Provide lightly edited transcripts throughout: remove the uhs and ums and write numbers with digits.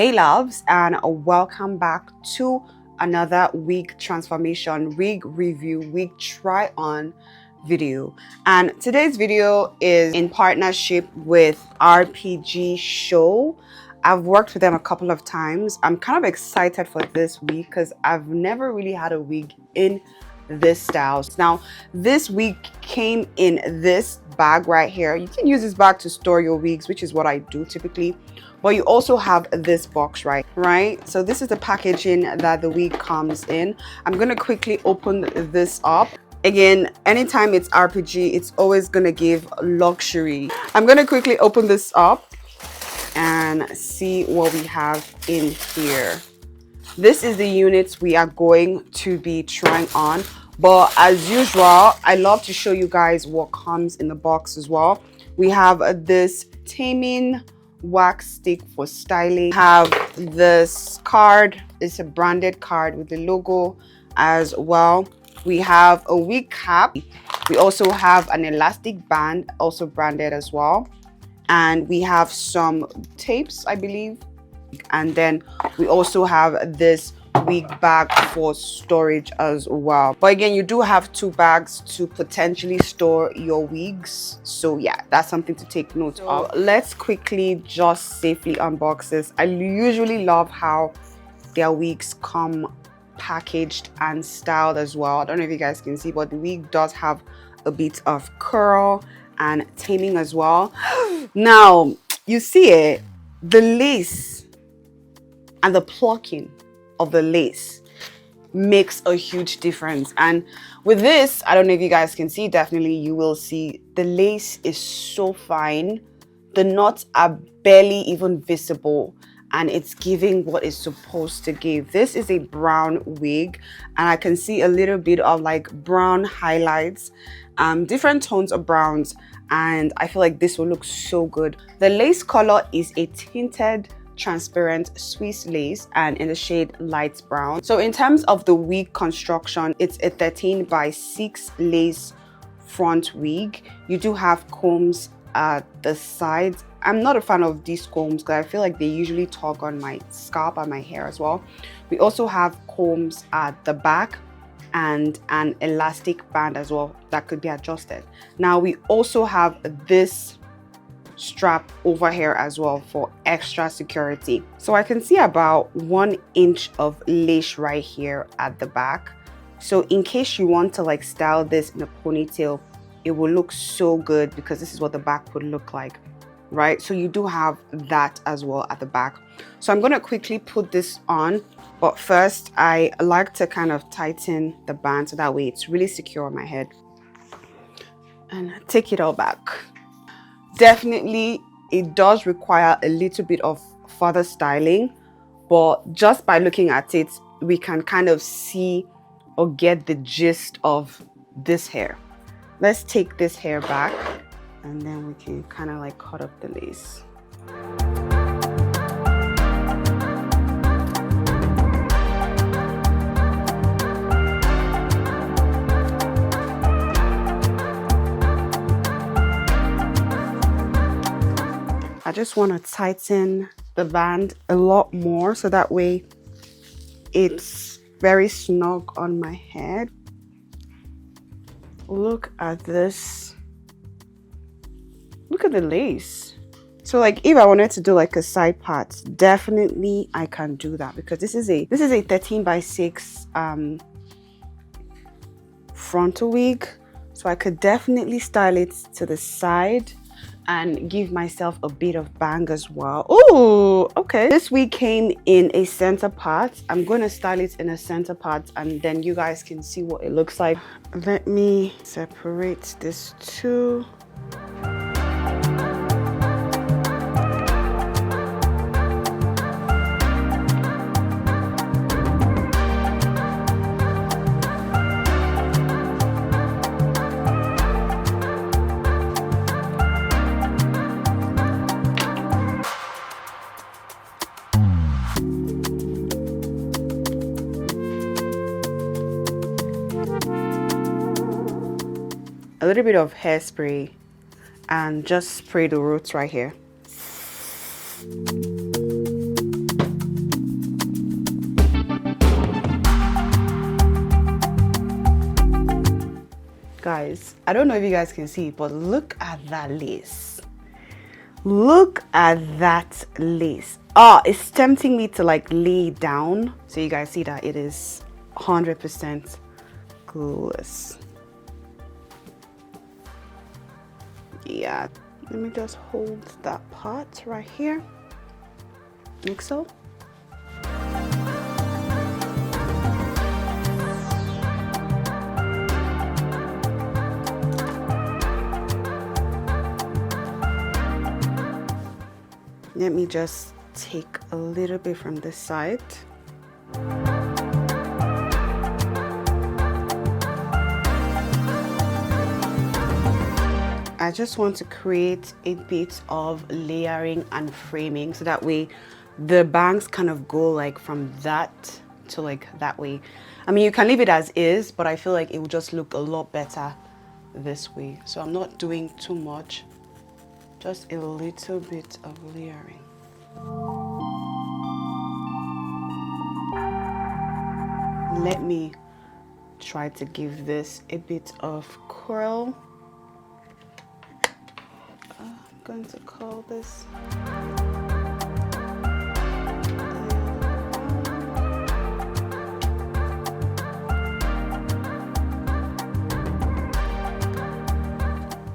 Hey loves, and welcome back to another wig transformation, wig review, wig try on video. And today's video is in partnership with RPGSHOW. I've worked with them a couple of times. I'm kind of excited for this wig because I've never really had a wig in this style. Now this wig came in this bag right here. You can use this bag to store your wigs, which is what I do typically, but you also have this box right. So this is the packaging that the wig comes in. I'm gonna quickly open this up. Again, anytime it's RPG, it's always gonna give luxury. I'm gonna quickly open this up and see what we have in here. This is the units we are going to be trying on, but as usual, I love to show you guys what comes in the box as well. We have this taming wax stick for styling. Have this card. It's a branded card with the logo as well. We have a wig cap. We also have an elastic band, also branded as well. And we have some tapes, I believe. And then we also have this wig bag for storage as well. But again, you do have two bags to potentially store your wigs. So yeah, that's something to take note of. Let's quickly just safely unbox this. I usually love how their wigs come packaged and styled as well. I don't know if you guys can see, but the wig does have a bit of curl and taming as well. Now, you see it, the lace and the plucking of the lace makes a huge difference. And with this, I don't know if you guys can see, definitely you will see the lace is so fine. The knots are barely even visible and it's giving what it's supposed to give. This is a brown wig and I can see a little bit of like brown highlights, different tones of browns, and I feel like this will look so good. The lace color is a tinted transparent Swiss lace and in the shade light brown. So in terms of the wig construction, it's a 13x6 lace front wig. You do have combs at the sides. I'm not a fan of these combs because I feel like they usually tug on my scalp and my hair as well. We also have combs at the back and an elastic band as well that could be adjusted. Now we also have this strap over here as well for extra security. So I can see about 1 inch of lace right here at the back. So in case you want to like style this in a ponytail, it will look so good because this is what the back would look like, right? So you do have that as well at the back. So I'm going to quickly put this on, but first I like to kind of tighten the band so that way it's really secure on my head and take it all back. Definitely, it does require a little bit of further styling, but just by looking at it, we can kind of see or get the gist of this hair. Let's take this hair back and then we can kind of like cut up the lace. I just want to tighten the band a lot more so that way it's very snug on my head. Look at this. Look at the lace. So like if I wanted to do like a side part, definitely I can do that because this is a 13x6 frontal wig. So I could definitely style it to the side and give myself a bit of bang as well. Oh, okay. This wig came in a center part. I'm going to style it in a center part and then you guys can see what it looks like. Let me separate this too. A little bit of hairspray and just spray the roots right here. Guys, I don't know if you guys can see, but look at that lace. Look at that lace. Oh, it's tempting me to like lay down so you guys see that it is 100% glueless. Yeah, let me just hold that part right here, like so. Let me just take a little bit from this side. I just want to create a bit of layering and framing so that way the bangs kind of go like from that to like that way. I mean, you can leave it as is, but I feel like it will just look a lot better this way. So I'm not doing too much, just a little bit of layering. Let me try to give this a bit of curl. I'm going to curl this.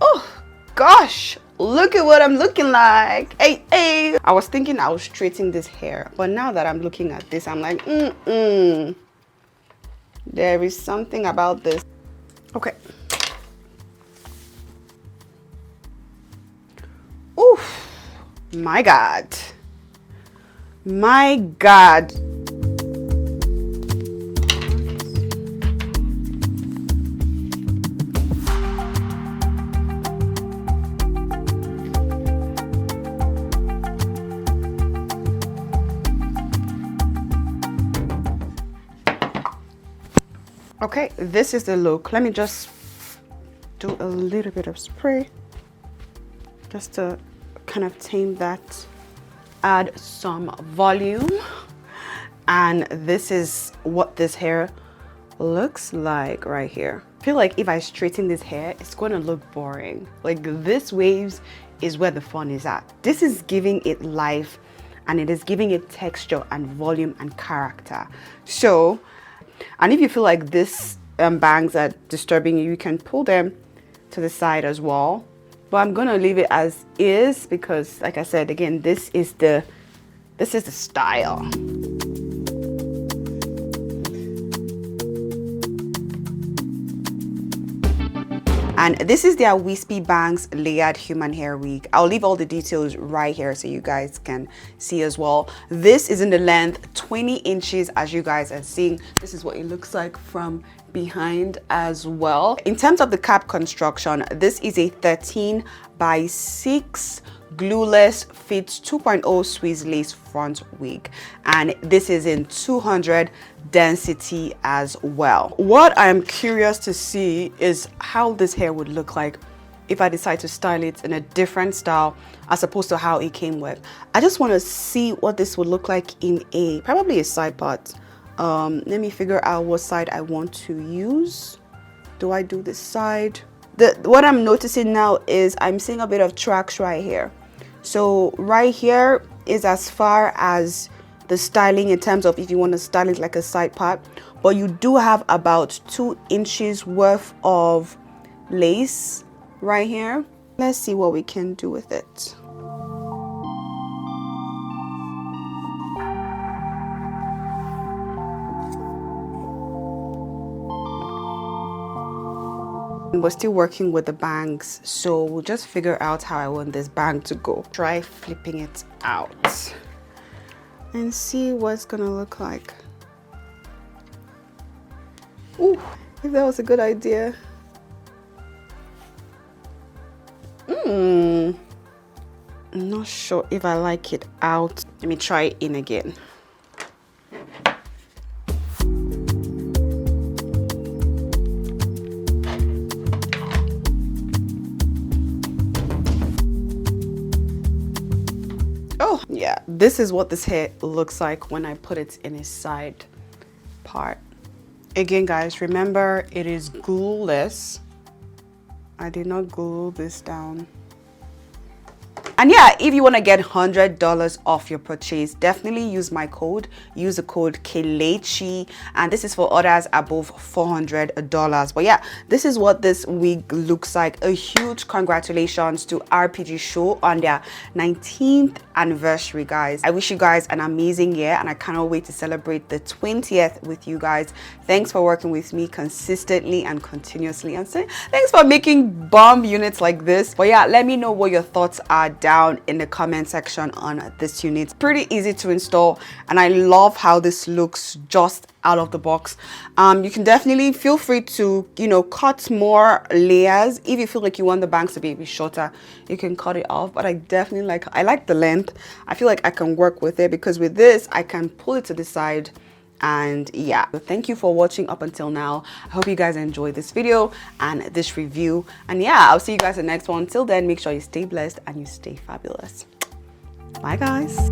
Oh gosh, look at what I'm looking like. Hey, hey. I was thinking I was straightening this hair, but now that I'm looking at this, I'm like, there is something about this. Okay. Oof. My God. My God. Okay, this is the look. Let me just do a little bit of spray just to kind of tame that, add some volume. And this is what this hair looks like right here. I feel like if I straighten this hair, it's going to look boring. Like this waves is where the fun is at. This is giving it life and it is giving it texture and volume and character. So, and if you feel like this bangs are disturbing you, you can pull them to the side as well. But I'm gonna leave it as is because, like I said, again, this is the style. And this is their Wispy Bangs layered human hair wig. I'll leave all the details right here so you guys can see as well. This is in the length 20 inches, as you guys are seeing. This is what it looks like from behind as well. In terms of the cap construction, this is a 13 by 6 glueless fits 2.0 Swiss lace front wig, and this is in 200 density as well. What I'm curious to see is how this hair would look like if I decide to style it in a different style as opposed to how it came with. I just want to see what this would look like in probably a side part. Let me figure out what side I want to use. Do I do this side? What I'm noticing now is I'm seeing a bit of tracks right here. So right here is as far as the styling in terms of if you want to style it like a side part, but you do have about 2 inches worth of lace right here. Let's see what we can do with it. We're still working with the bangs, so we'll just figure out how I want this bang to go. Try flipping it out and see what it's gonna look like. Ooh, if that was a good idea. I'm not sure if I like it out. Let me try it in again. Oh yeah, this is what this hair looks like when I put it in a side part. Again guys, remember it is glueless, I did not glue this down. And yeah, if you want to get $100 off your purchase, definitely use my code. Use the code Kelechi, and this is for orders above $400. But yeah, this is what this wig looks like. A huge congratulations to RPG Show on their 19th anniversary, guys. I wish you guys an amazing year, and I cannot wait to celebrate the 20th with you guys. Thanks for working with me consistently and continuously, and thanks for making bomb units like this. But yeah, let me know what your thoughts are down in the comment section on this unit. Pretty easy to install, and I love how this looks just out of the box. You can definitely feel free to, you know, cut more layers. If you feel like you want the bangs to be a bit shorter, you can cut it off, but I definitely like the length. I feel like I can work with it, because with this I can pull it to the side. And yeah, thank you for watching up until now. I hope you guys enjoyed this video and this review, and yeah, I'll see you guys in the next one. Till then, make sure you stay blessed and you stay fabulous. Bye guys.